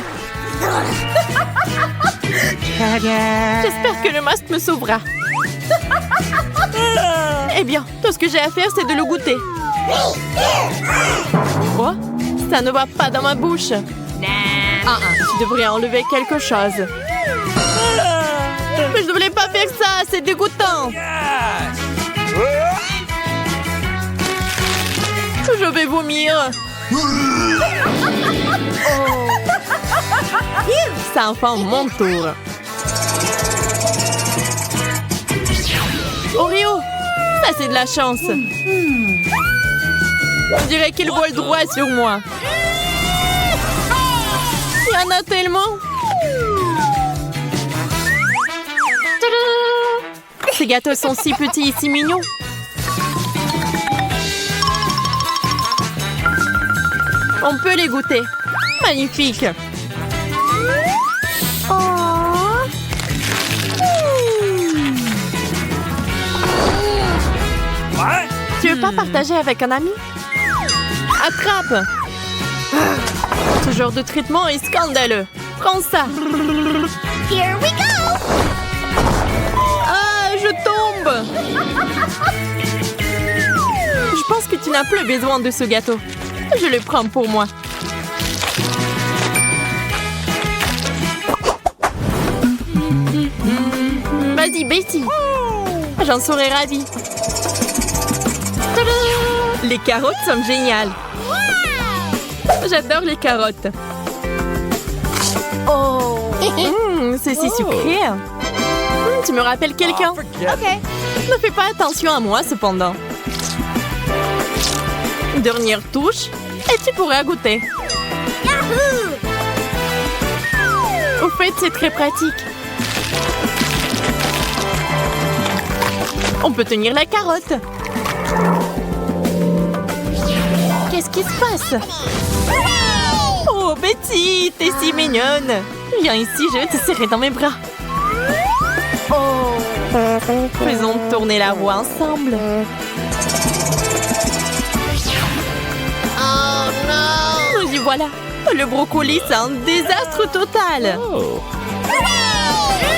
J'espère que le masque me sauvera. Eh bien, tout ce que j'ai à faire, c'est de le goûter. Quoi? Ça ne va pas dans ma bouche. Tu devrais enlever quelque chose. Mais je ne voulais pas faire ça, c'est dégoûtant. Je vais vomir. C'est enfin mon tour. Oreo, ça c'est de la chance. On dirait qu'il vole droit sur moi. Il y en a tellement. Tadam! Ces gâteaux sont si petits et si mignons. On peut les goûter. Magnifique. What? Tu veux pas partager avec un ami? Attrape! Ce genre de traitement est scandaleux. Prends ça. Here we go! Ah, je tombe! Je pense que tu n'as plus besoin de ce gâteau. Je le prends pour moi. Vas-y, Betty. J'en serais ravie. Tadam! Les carottes sont géniales. J'adore les carottes. C'est si sucré. Tu me rappelles quelqu'un? OK. Ne fais pas attention à moi, cependant. Dernière touche, et tu pourras goûter. Au fait, c'est très pratique. On peut tenir la carotte. Qu'est-ce qui se passe? Oh, Betty, t'es si mignonne. Viens ici, je vais te serrer dans mes bras. Faisons tourner la roue ensemble. Oh non! Et voilà, le brocoli, c'est un désastre total.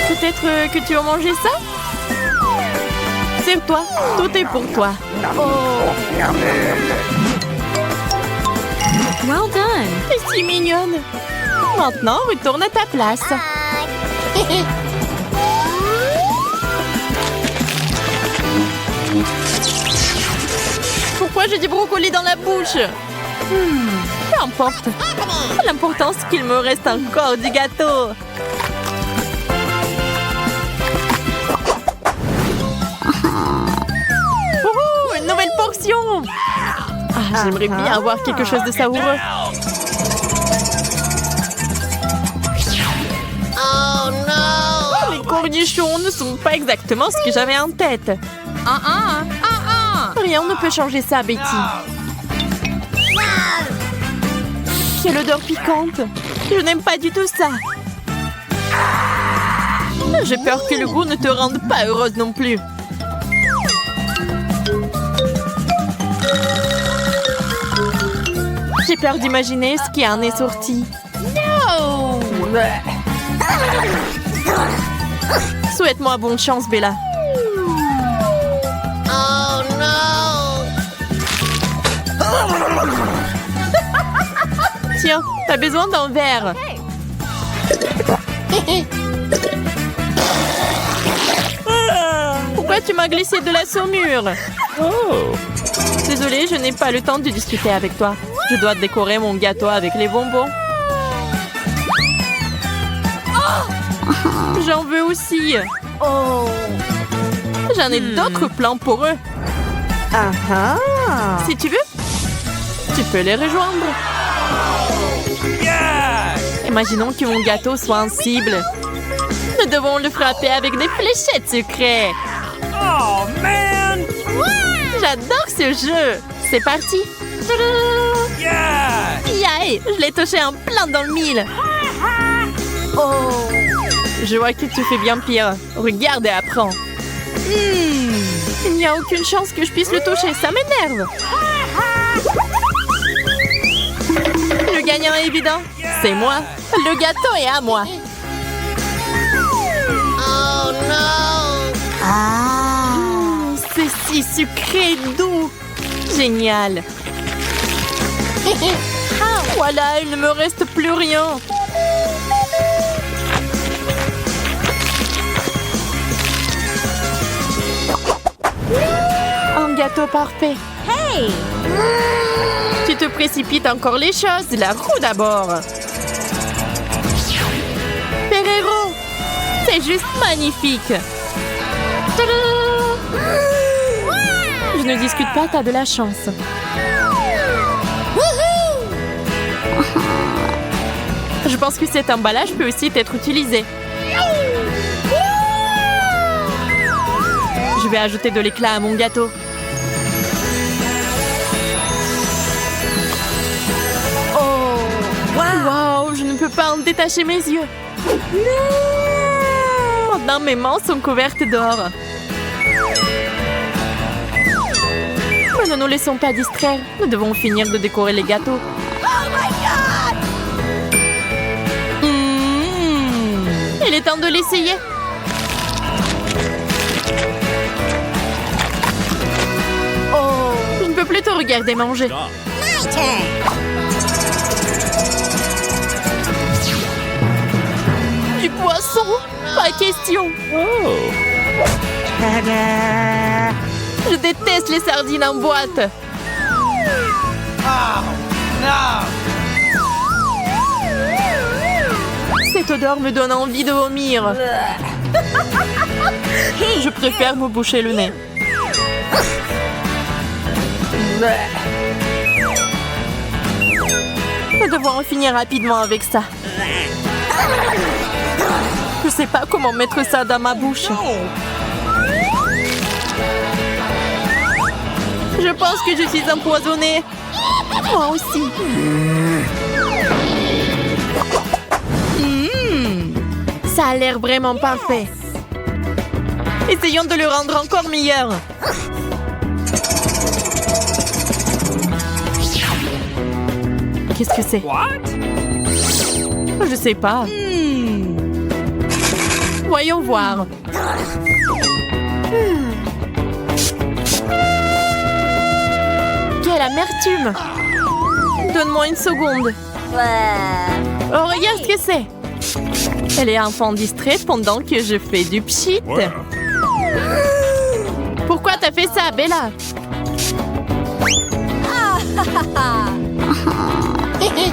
Peut-être que tu vas manger ça? C'est toi, tout est pour toi. Well done. T'es si mignonne. Maintenant, retourne à ta place. Pourquoi j'ai du brocoli dans la bouche? Peu importe. L'important, c'est qu'il me reste encore du gâteau. Oh, une nouvelle portion. Ah, j'aimerais bien avoir quelque chose de savoureux. Oh non! Les cornichons ne sont pas exactement ce que j'avais en tête. Rien ne peut changer ça, Betty. Quelle odeur piquante. Je n'aime pas du tout ça. J'ai peur que le goût ne te rende pas heureuse non plus. J'ai peur d'imaginer ce qui en est sorti. No! Souhaite-moi bonne chance, Bella. Oh non! Tiens, t'as besoin d'un verre. Pourquoi tu m'as glissé de la saumure? Désolée, je n'ai pas le temps de discuter avec toi. Je dois décorer mon gâteau avec les bonbons. J'en veux aussi. J'en ai d'autres plans pour eux. Si tu veux, tu peux les rejoindre. Imaginons que mon gâteau soit en cible. Nous devons le frapper avec des fléchettes secrètes. Oh, man! J'adore ce jeu. C'est parti. Tadam! Yeah! Yay, je l'ai touché en plein dans le mille. Je vois que tu fais bien pire. Regarde et apprends. Il n'y a aucune chance que je puisse le toucher. Ça m'énerve. Le gagnant est évident. C'est moi. Le gâteau est à moi. Oh non! C'est si sucré et doux. Génial. Voilà, il ne me reste plus rien. Un gâteau parfait. Tu te précipites encore les choses. La roue d'abord. Ferrero. C'est juste magnifique. Tada! Je ne discute pas, t'as de la chance. Je pense que cet emballage peut aussi être utilisé. Je vais ajouter de l'éclat à mon gâteau. Oh, wow, je ne peux pas en détacher mes yeux. Maintenant, mes mains sont couvertes d'or. Mais ne nous laissons pas distraire. Nous devons finir de décorer les gâteaux. Il est temps de l'essayer. Oh, je ne peux plus te regarder manger. Du poisson? Pas question. Je déteste les sardines en boîte. Cette odeur me donne envie de vomir. Je préfère me boucher le nez. Nous devons en finir rapidement avec ça. Je sais pas comment mettre ça dans ma bouche. Je pense que je suis empoisonnée. Moi aussi. Ça a l'air vraiment parfait. Essayons de le rendre encore meilleur. Qu'est-ce que c'est? Je sais pas. Voyons voir. Quelle amertume! Donne-moi une seconde. Oh, regarde ce que c'est! Elle est enfant distrait pendant que je fais du pchit. Pourquoi t'as fait ça, Bella?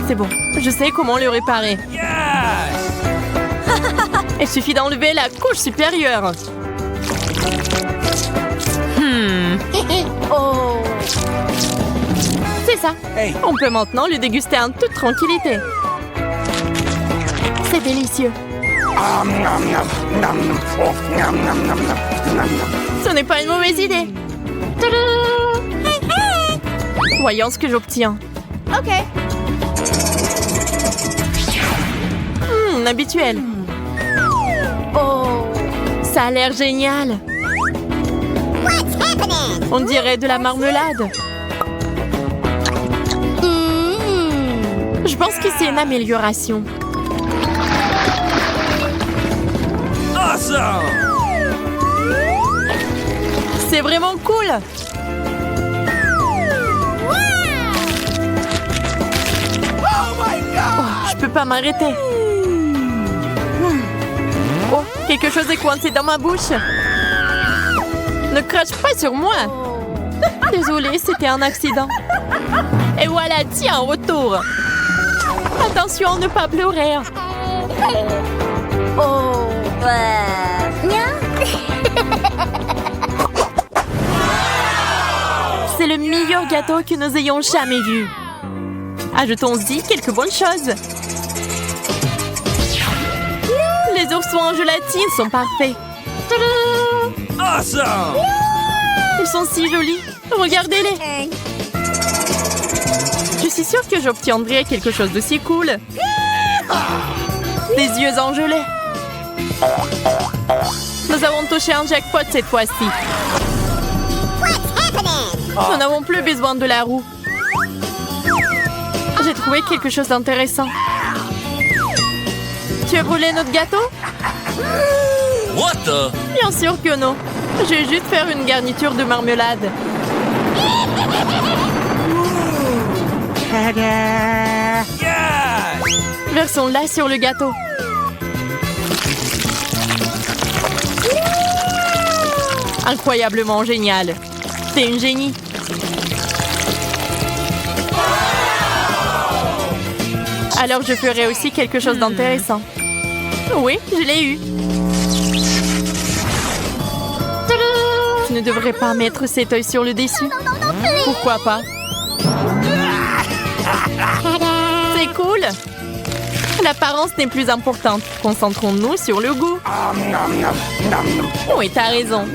C'est bon, je sais comment le réparer. Il suffit d'enlever la couche supérieure. Oh. C'est ça. On peut maintenant le déguster en toute tranquillité. C'est délicieux. Ce n'est pas une mauvaise idée. Voyons ce que j'obtiens. Ok. Habituel. Oh, ça a l'air génial. On dirait de la marmelade. Je pense que c'est une amélioration. Awesome! C'est vraiment cool. Oh, je peux pas m'arrêter. Oh, quelque chose est coincé dans ma bouche. Ne crache pas sur moi. Désolée, c'était un accident. Et voilà, tiens, en retour. Attention, ne pas pleurer. Oh. C'est le meilleur gâteau que nous ayons jamais vu. Ajoutons-y quelques bonnes choses. Les oursons en gélatine sont parfaits. Awesome! Ils sont si jolis. Regardez-les. Je suis sûre que j'obtiendrai quelque chose de si cool. Des yeux en gelée. Nous avons touché un jackpot cette fois-ci. Nous n'avons plus besoin de la roue. J'ai trouvé quelque chose d'intéressant. Tu as brûlé notre gâteau? What the? Bien sûr que non. Je vais juste faire une garniture de marmelade. Yeah! Versons-la sur le gâteau. Incroyablement génial. C'est une génie. Alors je ferai aussi quelque chose d'intéressant. Oui, je l'ai eu. Je ne devrais pas mettre cet œil sur le dessus. Pourquoi pas? C'est cool. L'apparence n'est plus importante. Concentrons-nous sur le goût. Oui, t'as raison.